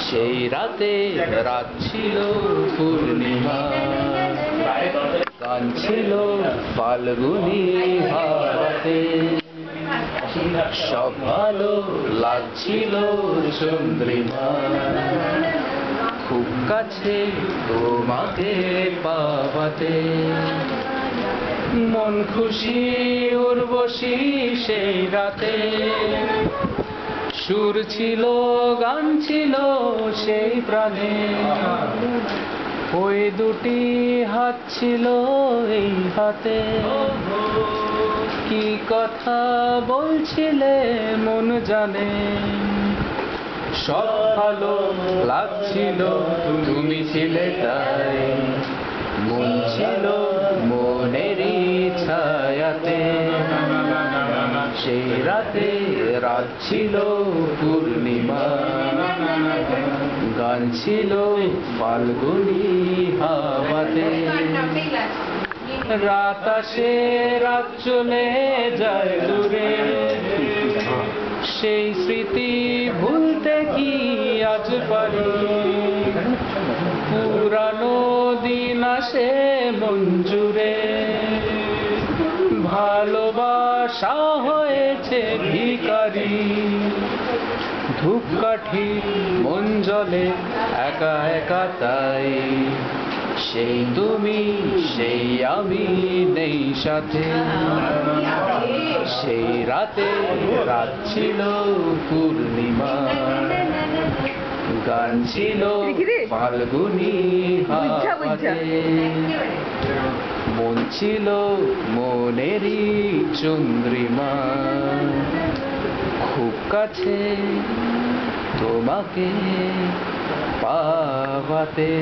সেই রাতে রাত ছিল পূর্ণিমা, গান ছিল ফাল্গুনি হাওয়াতে, সব ভালো লাগছিল চন্দ্রিমা, খুব কাছে তোমাকে পাওয়াতে, মন খুশি উর্বশী সেই রাতে, সুর ছিল গান ছিল সেই প্রাণে, ওই দুটি হাত ছিল এই হাতে, কি কথা বলছিলে মন জানে, সব ভালো লাগছিল তুমি ছিলে তাই, মন ছিল মনেরই ছায়াতে, সেই রাতে রাত ছিল পূর্ণিমা, গান ছিল ফাল্গুনি হাওয়াতে, রাত আসে রাত চলে যায় দূরে, সেই স্মৃতি ভুলতে কি আজ পারি, পুরানো দিন আসে মন জুড়ে, ভালোবাসা হয়েছে ভিখারি, ধূপকাঠি মন জ্বলে একা একা তাই, সেই তুমি সেই আমি নেই সাথে, সেই রাতে রাত ছিল পূর্ণিমা, গান ছিল ফাল্গুনি হাওয়াতে, মন ছিল মনেরই চন্দ্রিমা, খুব কাছে তোমাকে পাওয়াতে।